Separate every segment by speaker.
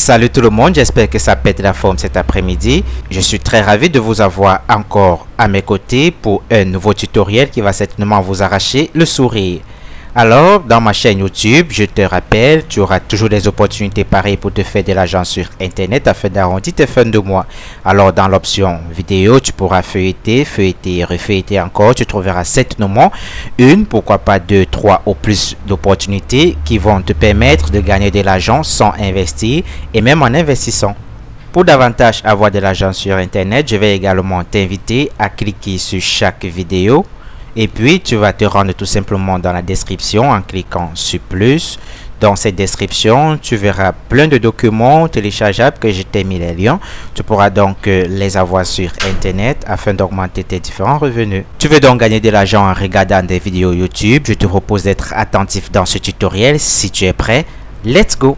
Speaker 1: Salut tout le monde, j'espère que ça pète la forme cet après-midi. Je suis très ravi de vous avoir encore à mes côtés pour un nouveau tutoriel qui va certainement vous arracher le sourire. Alors, dans ma chaîne YouTube, je te rappelle, tu auras toujours des opportunités pareilles pour te faire de l'argent sur Internet afin d'arrondir tes fins de mois. Alors, dans l'option vidéo, tu pourras feuilleter, refeuilleter encore. Tu trouveras certainement une, pourquoi pas deux, trois ou plus d'opportunités qui vont te permettre de gagner de l'argent sans investir et même en investissant. Pour davantage avoir de l'argent sur Internet, je vais également t'inviter à cliquer sur chaque vidéo. Et puis, tu vas te rendre tout simplement dans la description en cliquant sur plus. Dans cette description, tu verras plein de documents téléchargeables que je t'ai mis les liens. Tu pourras donc les avoir sur Internet afin d'augmenter tes différents revenus. Tu veux donc gagner de l'argent en regardant des vidéos YouTube. Je te propose d'être attentif dans ce tutoriel. Si tu es prêt, let's go!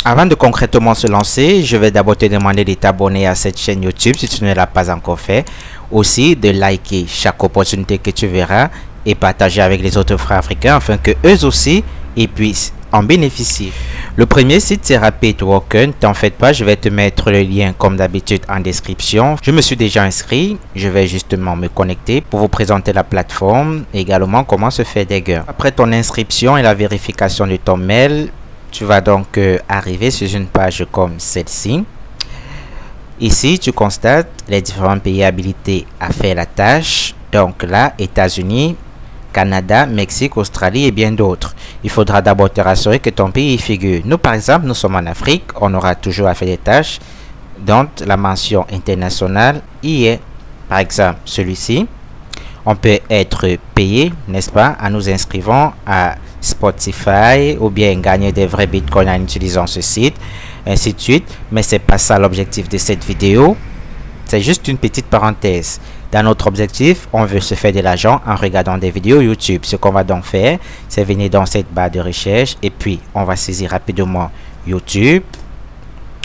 Speaker 1: Avant de concrètement se lancer, je vais d'abord te demander de t'abonner à cette chaîne YouTube si tu ne l'as pas encore fait. Aussi de liker chaque opportunité que tu verras et partager avec les autres frères africains afin que eux aussi ils puissent en bénéficier. Le premier site c'est RapidToken. T'en fais pas, je vais te mettre le lien comme d'habitude en description. Je me suis déjà inscrit, je vais justement me connecter pour vous présenter la plateforme et également comment se faire des gains. Après ton inscription et la vérification de ton mail, tu vas donc arriver sur une page comme celle-ci. Ici, tu constates les différents pays habilités à faire la tâche. Donc là, États-Unis, Canada, Mexique, Australie et bien d'autres. Il faudra d'abord te rassurer que ton pays y figure. Nous, par exemple, nous sommes en Afrique. On aura toujours à faire des tâches dont la mention internationale y est. Par exemple, celui-ci. On peut être payé, n'est-ce pas, en nous inscrivant à Spotify ou bien gagner des vrais bitcoins en utilisant ce site, ainsi de suite. Mais c'est pas ça l'objectif de cette vidéo. C'est juste une petite parenthèse. Dans notre objectif, on veut se faire de l'argent en regardant des vidéos YouTube. Ce qu'on va donc faire, c'est venir dans cette barre de recherche et puis on va saisir rapidement YouTube.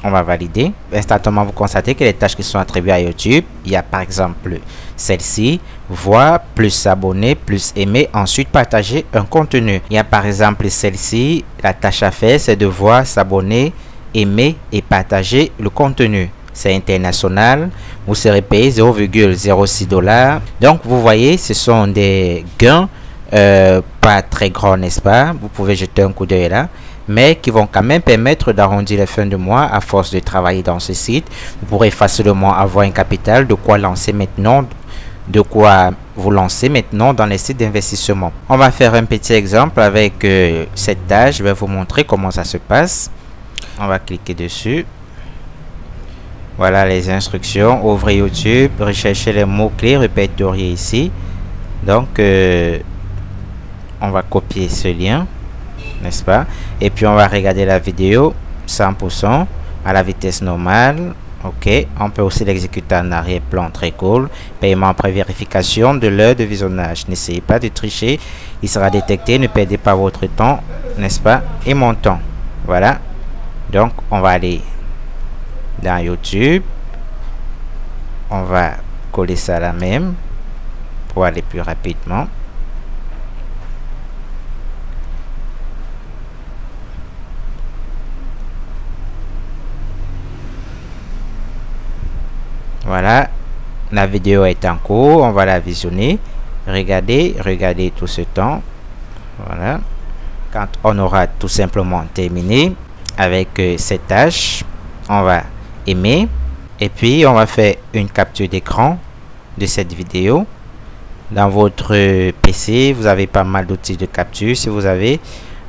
Speaker 1: On va valider. Instantanément, vous constatez que les tâches qui sont attribuées à YouTube, il y a par exemple celle-ci, voir, plus s'abonner, plus aimer, ensuite partager un contenu. Il y a par exemple celle-ci, la tâche à faire, c'est de voir, s'abonner, aimer et partager le contenu. C'est international. Vous serez payé 0,06 $. Donc, vous voyez, ce sont des gains pas très grands, n'est-ce pas? Vous pouvez jeter un coup d'œil là, mais qui vont quand même permettre d'arrondir les fins de mois à force de travailler dans ce site. Vous pourrez facilement avoir un capital, de quoi lancer maintenant, de quoi vous lancer maintenant dans les sites d'investissement. On va faire un petit exemple avec cette tâche. Je vais vous montrer comment ça se passe. On va cliquer dessus. Voilà les instructions. Ouvrez YouTube, recherchez les mots-clés répertoriés ici. Donc, on va copier ce lien, n'est-ce pas? Et puis on va regarder la vidéo 100% à la vitesse normale. Ok, on peut aussi l'exécuter en arrière-plan, très cool. Paiement après vérification de l'heure de visionnage. N'essayez pas de tricher, il sera détecté. Ne perdez pas votre temps, n'est-ce pas? Et mon temps. Voilà. Donc on va aller dans YouTube. On va coller ça là même pour aller plus rapidement. Voilà, la vidéo est en cours, on va la visionner. Regardez tout ce temps. Voilà. Quand on aura tout simplement terminé avec cette tâche, on va aimer. Et puis, on va faire une capture d'écran de cette vidéo. Dans votre PC, vous avez pas mal d'outils de capture. Si vous avez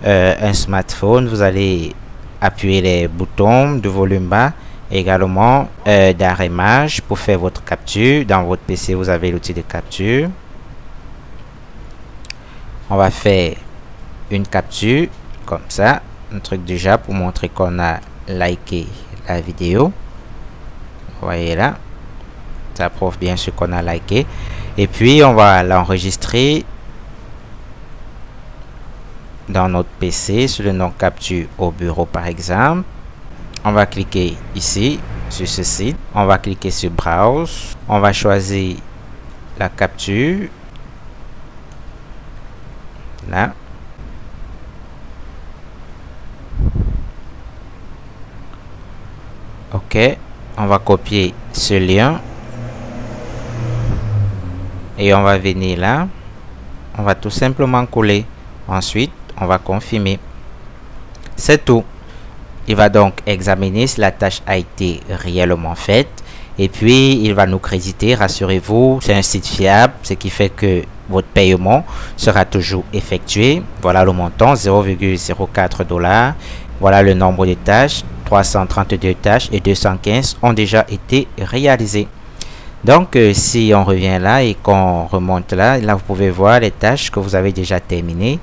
Speaker 1: un smartphone, vous allez appuyer les boutons de volume bas. Également d'arrémage pour faire votre capture. Dans votre PC, vous avez l'outil de capture. On va faire une capture comme ça, un truc déjà pour montrer qu'on a liké la vidéo. Vous voyez là, ça prouve bien sûr qu'on a liké. Et puis on va l'enregistrer dans notre PC sur le nom capture au bureau par exemple. On va cliquer ici sur ce site, on va cliquer sur browse, on va choisir la capture. Là. Ok, on va copier ce lien et on va venir là. On va tout simplement coller. Ensuite, on va confirmer. C'est tout. Il va donc examiner si la tâche a été réellement faite. Et puis, il va nous créditer. Rassurez-vous, c'est un site fiable, ce qui fait que votre paiement sera toujours effectué. Voilà le montant, 0,04 $. Voilà le nombre de tâches. 332 tâches et 215 ont déjà été réalisées. Donc, si on revient là et qu'on remonte là, vous pouvez voir les tâches que vous avez déjà terminées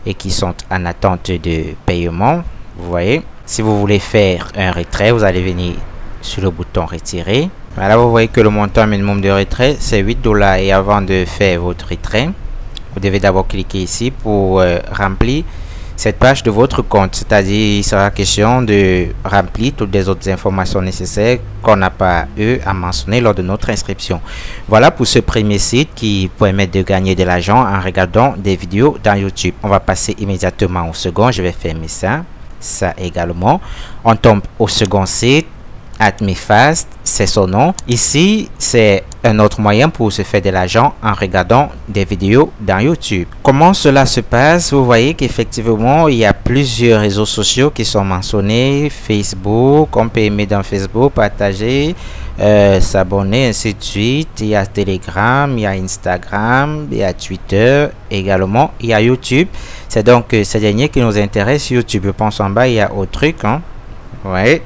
Speaker 1: et qui sont en attente de paiement. Vous voyez, si vous voulez faire un retrait, vous allez venir sur le bouton retirer. Voilà, vous voyez que le montant minimum de retrait, c'est 8 $. Et avant de faire votre retrait, vous devez d'abord cliquer ici pour remplir cette page de votre compte, c'est-à-dire il sera question de remplir toutes les autres informations nécessaires qu'on n'a pas eu à mentionner lors de notre inscription. Voilà pour ce premier site qui permet de gagner de l'argent en regardant des vidéos dans YouTube. On va passer immédiatement au second. Je vais fermer ça également. On tombe au second site. AdMeFast, c'est son nom. Ici, c'est un autre moyen pour se faire de l'argent en regardant des vidéos dans YouTube. Comment cela se passe? Vous voyez qu'effectivement, il y a plusieurs réseaux sociaux qui sont mentionnés. Facebook, on peut aimer dans Facebook, partager, s'abonner, ainsi de suite. Il y a Telegram, il y a Instagram, il y a Twitter, également, il y a YouTube. C'est donc ces derniers qui nous intéressent. YouTube, je pense en bas, il y a autre truc. Hein? Ouais.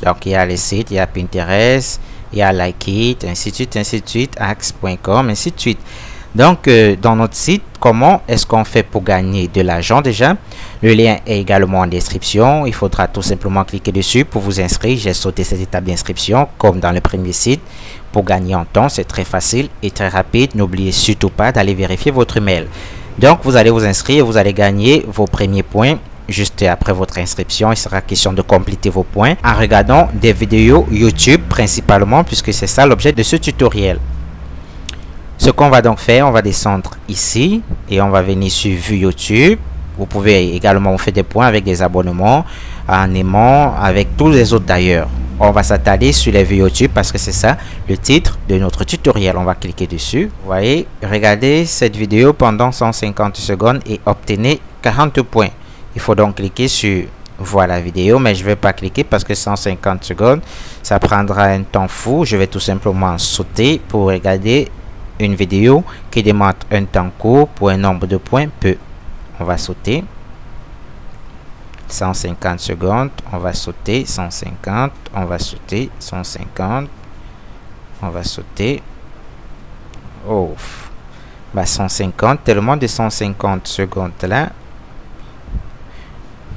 Speaker 1: Donc, il y a les sites, il y a Pinterest, il y a Likeit, ainsi de suite, Axe.com, ainsi de suite. Donc, dans notre site, comment est-ce qu'on fait pour gagner de l'argent déjà? Le lien est également en description. Il faudra tout simplement cliquer dessus pour vous inscrire. J'ai sauté cette étape d'inscription comme dans le premier site. Pour gagner en temps, c'est très facile et très rapide. N'oubliez surtout pas d'aller vérifier votre mail. Donc, vous allez vous inscrire et vous allez gagner vos premiers points. Juste après votre inscription, il sera question de compléter vos points en regardant des vidéos YouTube principalement, puisque c'est ça l'objet de ce tutoriel. Ce qu'on va donc faire, on va descendre ici et on va venir sur Vue YouTube. Vous pouvez également vous faire des points avec des abonnements, en aimant, avec tous les autres d'ailleurs. On va s'attarder sur les vues YouTube parce que c'est ça le titre de notre tutoriel. On va cliquer dessus. Vous voyez, regardez cette vidéo pendant 150 secondes et obtenez 40 points. Il faut donc cliquer sur voir la vidéo, mais je ne vais pas cliquer parce que 150 secondes, ça prendra un temps fou. Je vais tout simplement sauter pour regarder une vidéo qui demande un temps court pour un nombre de points peu. On va sauter 150 secondes, on va sauter 150, on va sauter 150, on va sauter. Oh, bah 150, tellement de 150 secondes là.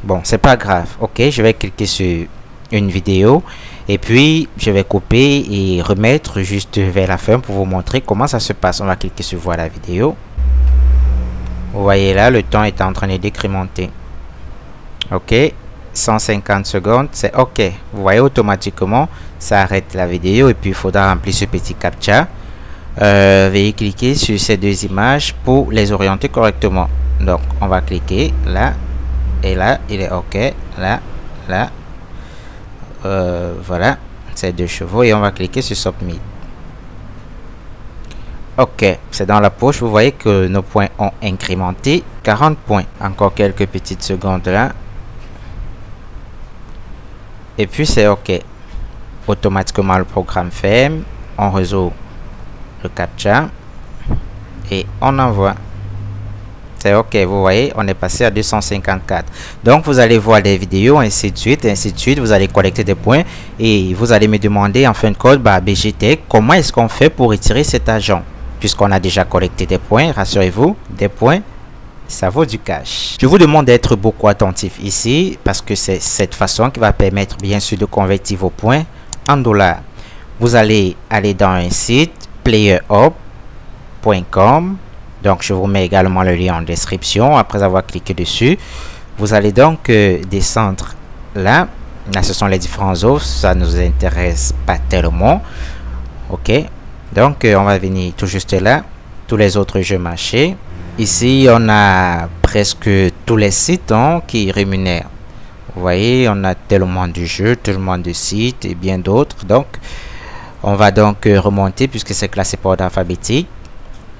Speaker 1: Bon, c'est pas grave. Ok, je vais cliquer sur une vidéo et puis je vais couper et remettre juste vers la fin pour vous montrer comment ça se passe. On va cliquer sur voir la vidéo. Vous voyez là, le temps est en train de décrémenter. Ok, 150 secondes, c'est ok. Vous voyez automatiquement, ça arrête la vidéo et puis il faudra remplir ce petit captcha. Veuillez cliquer sur ces deux images pour les orienter correctement. Donc, on va cliquer là. Et là, il est ok. Là. Voilà. C'est 2 chevaux. Et on va cliquer sur Submit. Ok. C'est dans la poche. Vous voyez que nos points ont incrémenté 40 points. Encore quelques petites secondes là. Et puis c'est ok. Automatiquement, le programme ferme. On résout le captcha. Et on envoie. C'est ok, vous voyez, on est passé à 254. Donc, vous allez voir des vidéos, ainsi de suite, ainsi de suite. Vous allez collecter des points et vous allez me demander en fin de compte, BGTech, comment est-ce qu'on fait pour retirer cet argent? Puisqu'on a déjà collecté des points, rassurez-vous, des points, ça vaut du cash. Je vous demande d'être beaucoup attentif ici parce que c'est cette façon qui va permettre bien sûr de convertir vos points en dollars. Vous allez aller dans un site, playerhub.com. Donc, je vous mets également le lien en description. Après avoir cliqué dessus, vous allez donc descendre là. Là, ce sont les différents offres. Ça ne nous intéresse pas tellement. OK. Donc on va venir tout juste là, tous les autres jeux marchés. Ici on a presque tous les sites qui rémunèrent. Vous voyez, on a tellement de jeux, tellement de sites et bien d'autres. Donc on va donc remonter puisque c'est classé par ordre alphabétique.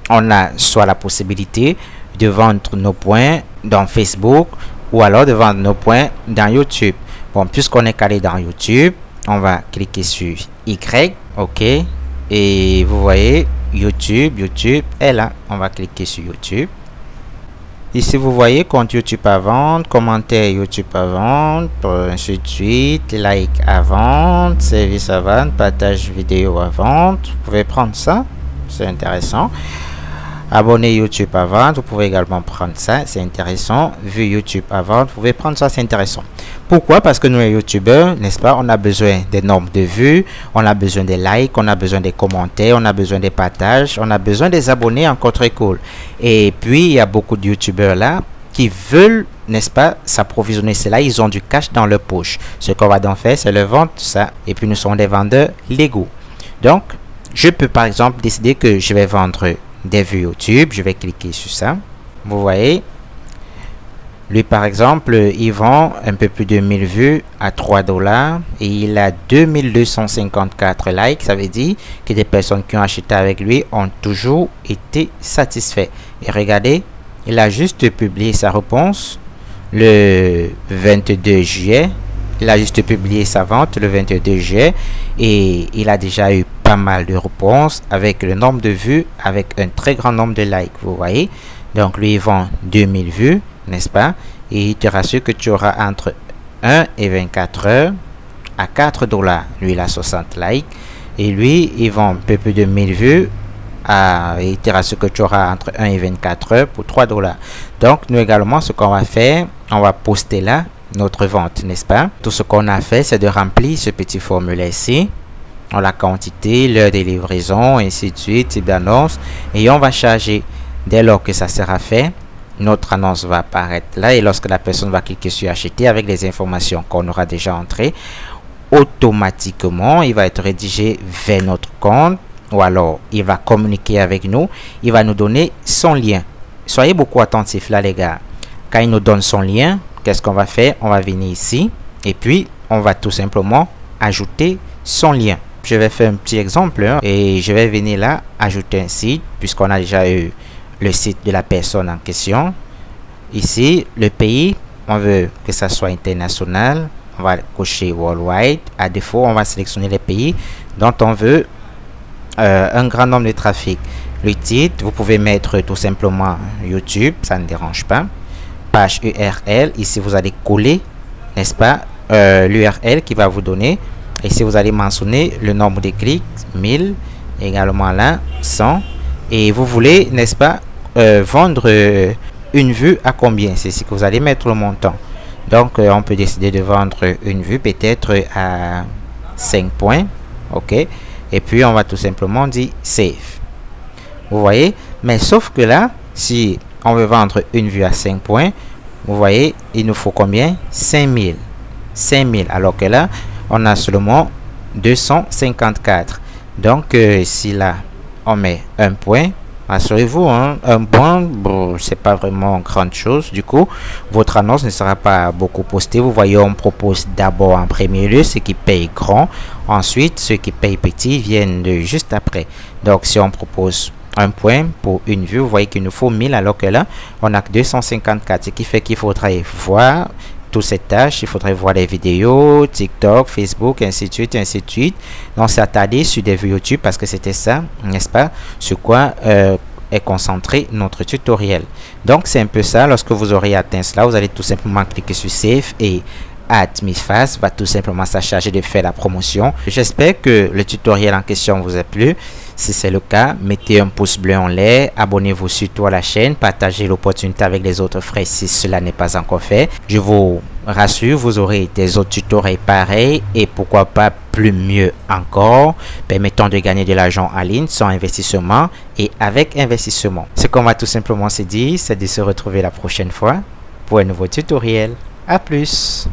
Speaker 1: On a soit la possibilité de vendre nos points dans Facebook ou alors de vendre nos points dans YouTube. Bon, puisqu'on est calé dans YouTube, on va cliquer sur Y, ok, et vous voyez YouTube est là. On va cliquer sur YouTube. Ici vous voyez compte YouTube à vendre, commentaire YouTube à vendre, ainsi de suite, like à vendre, service à vendre, partage vidéo à vendre. Vous pouvez prendre ça, c'est intéressant. Abonner YouTube à vendre, vous pouvez également prendre ça, c'est intéressant. Vue YouTube à vendre, vous pouvez prendre ça, c'est intéressant. Pourquoi? Parce que nous les youtubeurs, n'est-ce pas, on a besoin des nombres de vues, on a besoin des likes, on a besoin des commentaires, on a besoin des partages, on a besoin des abonnés, encore très cool. Et puis il y a beaucoup de youtubeurs là qui veulent, n'est-ce pas, s'approvisionner cela, ils ont du cash dans leur poche. Ce qu'on va donc faire, c'est le vendre ça, et puis nous sommes des vendeurs légaux. Donc je peux par exemple décider que je vais vendre des vues YouTube, je vais cliquer sur ça. Vous voyez, lui par exemple, il vend un peu plus de 1000 vues à 3 $ et il a 2254 likes. Ça veut dire que des personnes qui ont acheté avec lui ont toujours été satisfaits. Et regardez, il a juste publié sa réponse le 22 juillet. Il a juste publié sa vente le 22 juillet et il a déjà eu pas mal de réponses avec le nombre de vues, avec un très grand nombre de likes, vous voyez. Donc lui il vend 2000 vues, n'est-ce pas, et il te rassure que tu auras entre 1 et 24 heures à 4 $. Lui il a 60 likes et lui il vend un peu plus de 1000 vues et il te rassure que tu auras entre 1 et 24 heures pour 3 $. Donc nous également, ce qu'on va faire, on va poster là notre vente, n'est-ce pas. Tout ce qu'on a fait, c'est de remplir ce petit formulaire ici, la quantité, l'heure de livraison, ainsi de suite, type d'annonce, et on va charger. Dès lors que ça sera fait, notre annonce va apparaître là, et lorsque la personne va cliquer sur acheter avec les informations qu'on aura déjà entrées, automatiquement il va être rédigé vers notre compte, ou alors il va communiquer avec nous, il va nous donner son lien. Soyez beaucoup attentifs là les gars. Quand il nous donne son lien, qu'est-ce qu'on va faire? On va venir ici et puis on va tout simplement ajouter son lien. Je vais faire un petit exemple et je vais venir là ajouter un site puisqu'on a déjà eu le site de la personne en question. Ici le pays, on veut que ça soit international, on va cocher worldwide. À défaut, on va sélectionner les pays dont on veut un grand nombre de trafic. Le titre, vous pouvez mettre tout simplement YouTube, ça ne dérange pas. Page URL, ici vous allez coller, n'est-ce pas, l'URL qui va vous donner. Ici vous allez mentionner le nombre de clics, 1000, également là 100, et vous voulez, n'est-ce pas, vendre une vue à combien? C'est ici que vous allez mettre le montant. Donc on peut décider de vendre une vue peut-être à 5 points, ok, et puis on va tout simplement dire save. Vous voyez, mais sauf que là, si on veut vendre une vue à 5 points, vous voyez, il nous faut combien? 5000, alors que là on a seulement 254. Donc si là on met un point, assurez-vous, un point, bon, c'est pas vraiment grande chose. Du coup votre annonce ne sera pas beaucoup postée. Vous voyez, on propose d'abord en premier lieu ceux qui payent grand, ensuite ceux qui payent petit viennent de juste après. Donc si on propose un point pour une vue, vous voyez qu'il nous faut 1000 alors que là on a que 254, ce qui fait qu'il faudrait voir toutes ces tâches, il faudrait voir les vidéos TikTok, Facebook, ainsi de suite, ainsi de suite. Donc s'attarder sur des vues YouTube parce que c'était ça, n'est-ce pas, sur quoi est concentré notre tutoriel. Donc c'est un peu ça. Lorsque vous aurez atteint cela, vous allez tout simplement cliquer sur Save et AdMeFast va tout simplement se charger de faire la promotion. J'espère que le tutoriel en question vous a plu. Si c'est le cas, mettez un pouce bleu en l'air, abonnez-vous surtout à la chaîne, partagez l'opportunité avec les autres frères si cela n'est pas encore fait. Je vous rassure, vous aurez des autres tutoriels pareils et pourquoi pas plus mieux encore, permettant de gagner de l'argent en ligne sans investissement et avec investissement. Ce qu'on va tout simplement se dire, c'est de se retrouver la prochaine fois pour un nouveau tutoriel. À plus!